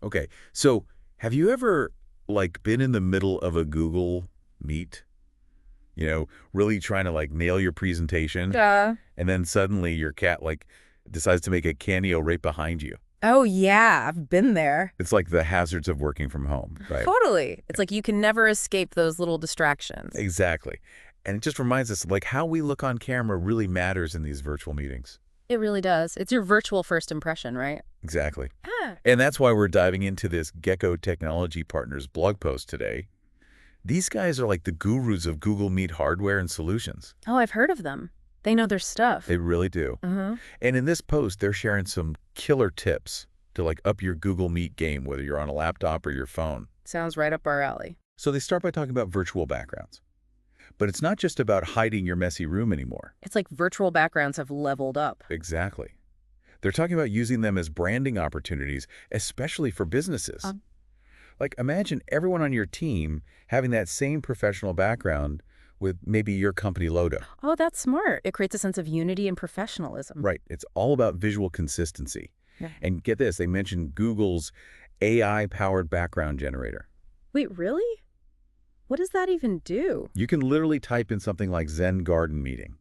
Okay, so have you ever, like, been in the middle of a Google Meet, really trying to, like, nail your presentation, Yeah. and then suddenly your cat, like, decides to make a cameo right behind you? Oh, yeah, I've been there. It's like the hazards of working from home, right? Totally. It's like you can never escape those little distractions. Exactly. And it just reminds us, like, how we look on camera really matters in these virtual meetings. It really does. It's your virtual first impression, right? Exactly. Ah. And that's why we're diving into this Gecko Technology Partners blog post today. These guys are like the gurus of Google Meet hardware and solutions. Oh, I've heard of them. They know their stuff. They really do. Uh-huh. And in this post, they're sharing some killer tips to, like, up your Google Meet game, whether you're on a laptop or your phone. Sounds right up our alley. So they start by talking about virtual backgrounds. But it's not just about hiding your messy room anymore. It's like virtual backgrounds have leveled up. Exactly. They're talking about using them as branding opportunities, especially for businesses. Like, imagine everyone on your team having that same professional background with maybe your company logo. Oh, that's smart. It creates a sense of unity and professionalism. Right. It's all about visual consistency. Yeah. And get this, they mentioned Google's AI-powered background generator. Wait, really? What does that even do? You can literally type in something like Zen Garden Meeting,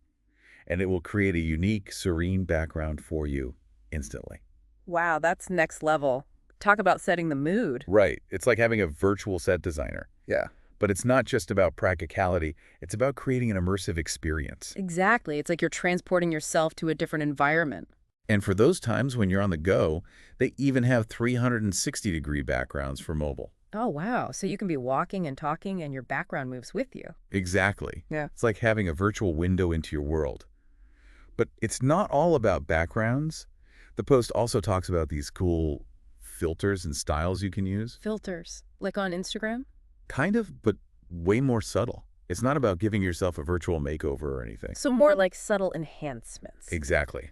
and it will create a unique, serene background for you instantly. Wow, that's next level. Talk about setting the mood. Right. It's like having a virtual set designer. Yeah. But it's not just about practicality. It's about creating an immersive experience. Exactly. It's like you're transporting yourself to a different environment. And for those times when you're on the go, they even have 360-degree backgrounds for mobile. Oh, wow. So you can be walking and talking and your background moves with you. Exactly. Yeah. It's like having a virtual window into your world. But it's not all about backgrounds. The post also talks about these cool filters and styles you can use. Filters. Like on Instagram? Kind of, but way more subtle. It's not about giving yourself a virtual makeover or anything. So more like subtle enhancements. Exactly.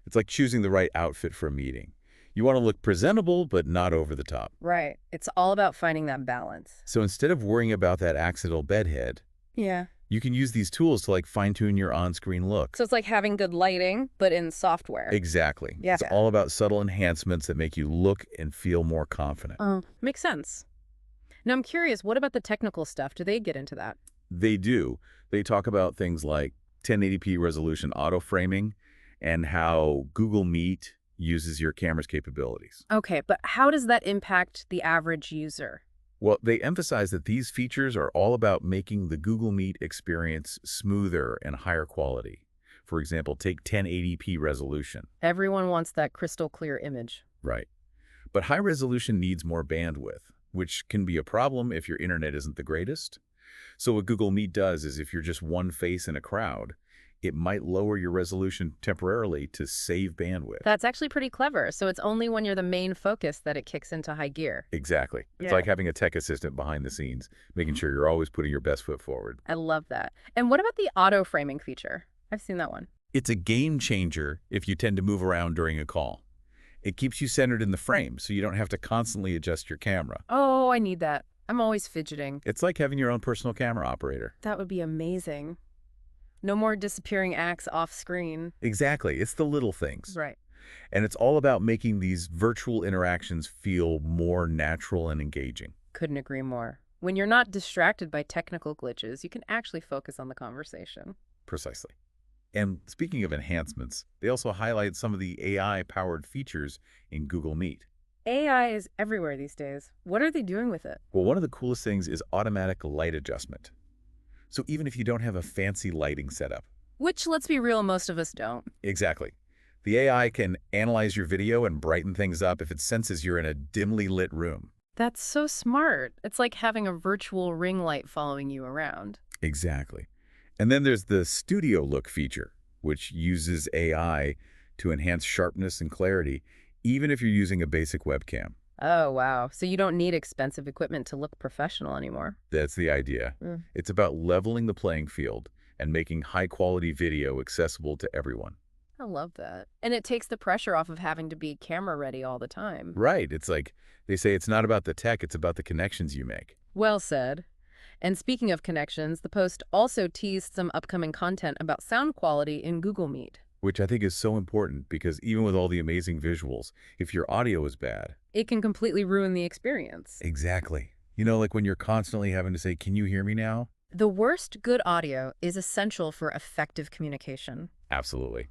It's like choosing the right outfit for a meeting. You want to look presentable, but not over the top. Right. It's all about finding that balance. So instead of worrying about that accidental bedhead, Yeah. you can use these tools to, like, fine-tune your on-screen look. So it's like having good lighting, but in software. Exactly. Yeah. It's all about subtle enhancements that make you look and feel more confident. Oh, makes sense. Now I'm curious, what about the technical stuff? Do they get into that? They do. They talk about things like 1080p resolution auto-framing and how Google Meet uses your camera's capabilities. Okay, but how does that impact the average user? Well, they emphasize that these features are all about making the Google Meet experience smoother and higher quality. For example, take 1080p resolution. Everyone wants that crystal clear image. Right. But high resolution needs more bandwidth, which can be a problem if your internet isn't the greatest. So what Google Meet does is, if you're just one face in a crowd, it might lower your resolution temporarily to save bandwidth. That's actually pretty clever. So it's only when you're the main focus that it kicks into high gear. Exactly. It's Yeah. like having a tech assistant behind the scenes, making sure you're always putting your best foot forward. I love that. And what about the auto framing feature? I've seen that one. It's a game changer if you tend to move around during a call. It keeps you centered in the frame, so you don't have to constantly adjust your camera. Oh, I need that. I'm always fidgeting. It's like having your own personal camera operator. That would be amazing. No more disappearing acts off screen. Exactly. It's the little things. Right. And it's all about making these virtual interactions feel more natural and engaging. Couldn't agree more. When you're not distracted by technical glitches, you can actually focus on the conversation. Precisely. And speaking of enhancements, they also highlight some of the AI-powered features in Google Meet. AI is everywhere these days. What are they doing with it? Well, one of the coolest things is automatic light adjustment. So even if you don't have a fancy lighting setup. Which, let's be real, most of us don't. Exactly. The AI can analyze your video and brighten things up if it senses you're in a dimly lit room. That's so smart. It's like having a virtual ring light following you around. Exactly. And then there's the Studio Look feature, which uses AI to enhance sharpness and clarity, even if you're using a basic webcam. Oh, wow. So you don't need expensive equipment to look professional anymore. That's the idea. It's about leveling the playing field and making high-quality video accessible to everyone. I love that. And it takes the pressure off of having to be camera ready all the time. Right. It's like they say it's not about the tech, it's about the connections you make. Well said. And speaking of connections, the post also teased some upcoming content about sound quality in Google Meet. which I think is so important because even with all the amazing visuals, if your audio is bad. It can completely ruin the experience. Exactly. Like when you're constantly having to say, can you hear me now? The worst good audio is essential for effective communication. Absolutely.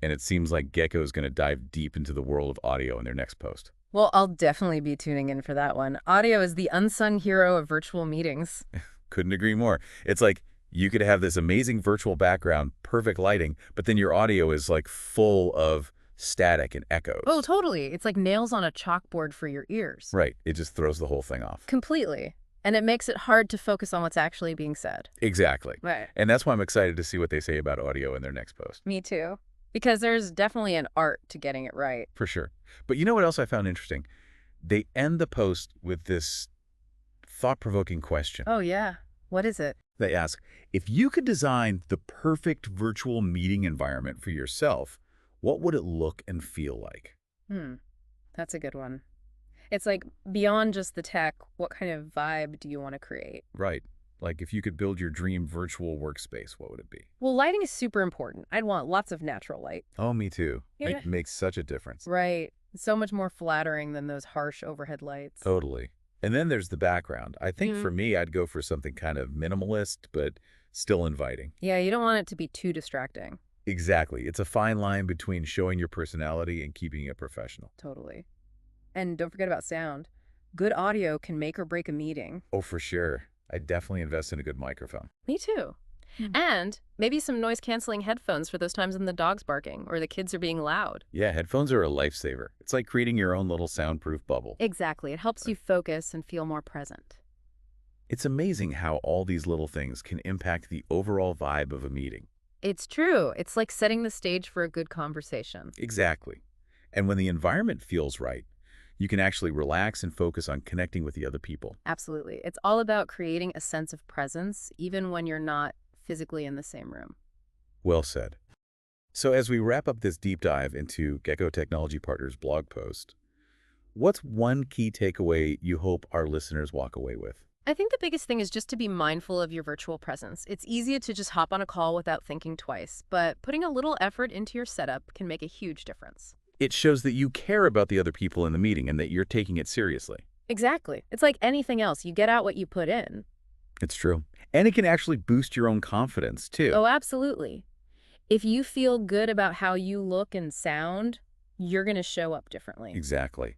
And it seems like Gecko is going to dive deep into the world of audio in their next post. Well, I'll definitely be tuning in for that one. Audio is the unsung hero of virtual meetings. Couldn't agree more. It's like you could have this amazing virtual background, perfect lighting, but then your audio is like full of static and echoes. Oh, totally. It's like nails on a chalkboard for your ears. Right. It just throws the whole thing off. Completely. And it makes it hard to focus on what's actually being said. Exactly. Right. And that's why I'm excited to see what they say about audio in their next post. Me too. Because there's definitely an art to getting it right. For sure. But you know what else I found interesting? They end the post with this thought-provoking question. Oh, yeah. What is it? They ask, if you could design the perfect virtual meeting environment for yourself, what would it look and feel like? That's a good one. It's like beyond just the tech, what kind of vibe do you want to create? Right. Like if you could build your dream virtual workspace, what would it be? Well, lighting is super important. I'd want lots of natural light. Oh, me too. Yeah. It makes such a difference. Right. So much more flattering than those harsh overhead lights. Totally. And then there's the background. I think Mhm. for me, I'd go for something kind of minimalist, but still inviting. Yeah, you don't want it to be too distracting. Exactly. It's a fine line between showing your personality and keeping it professional. Totally. And don't forget about sound. Good audio can make or break a meeting. Oh, for sure. I'd definitely invest in a good microphone. Me too. And maybe some noise-canceling headphones for those times when the dog's barking or the kids are being loud. Yeah, headphones are a lifesaver. It's like creating your own little soundproof bubble. Exactly. It helps you focus and feel more present. It's amazing how all these little things can impact the overall vibe of a meeting. It's true. It's like setting the stage for a good conversation. Exactly. And when the environment feels right, you can actually relax and focus on connecting with the other people. Absolutely. It's all about creating a sense of presence, even when you're not physically in the same room. Well said. So as we wrap up this deep dive into Gecko Technology Partners blog post, what's one key takeaway you hope our listeners walk away with? I think the biggest thing is just to be mindful of your virtual presence. It's easy to just hop on a call without thinking twice, but putting a little effort into your setup can make a huge difference. It shows that you care about the other people in the meeting and that you're taking it seriously. Exactly. It's like anything else. You get out what you put in. It's true. And it can actually boost your own confidence, too. Oh, absolutely. If you feel good about how you look and sound, you're going to show up differently. Exactly.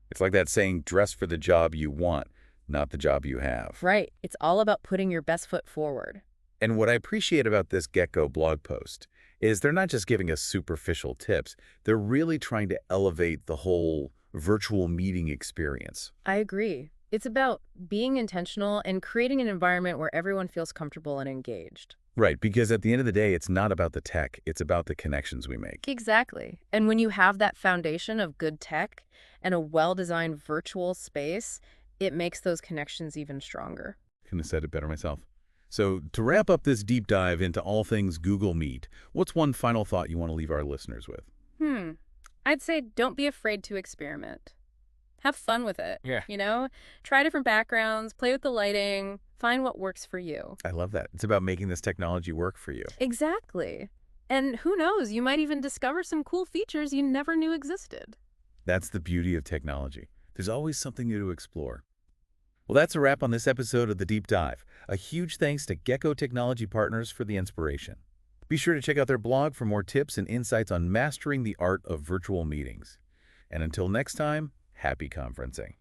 It's like that saying, dress for the job you want, not the job you have. Right. It's all about putting your best foot forward. And what I appreciate about this Gecko blog post is they're not just giving us superficial tips. They're really trying to elevate the whole virtual meeting experience. I agree. It's about being intentional and creating an environment where everyone feels comfortable and engaged. Right, because at the end of the day, it's not about the tech. It's about the connections we make. Exactly. And when you have that foundation of good tech and a well-designed virtual space, it makes those connections even stronger. Couldn't have said it better myself. So to wrap up this deep dive into all things Google Meet, what's one final thought you want to leave our listeners with? I'd say don't be afraid to experiment. Have fun with it. Yeah. Try different backgrounds, play with the lighting, find what works for you. I love that. It's about making this technology work for you. Exactly. And who knows, you might even discover some cool features you never knew existed. That's the beauty of technology. There's always something new to explore. Well, that's a wrap on this episode of The Deep Dive. A huge thanks to Gecko Technology Partners for the inspiration. Be sure to check out their blog for more tips and insights on mastering the art of virtual meetings. And until next time, happy conferencing.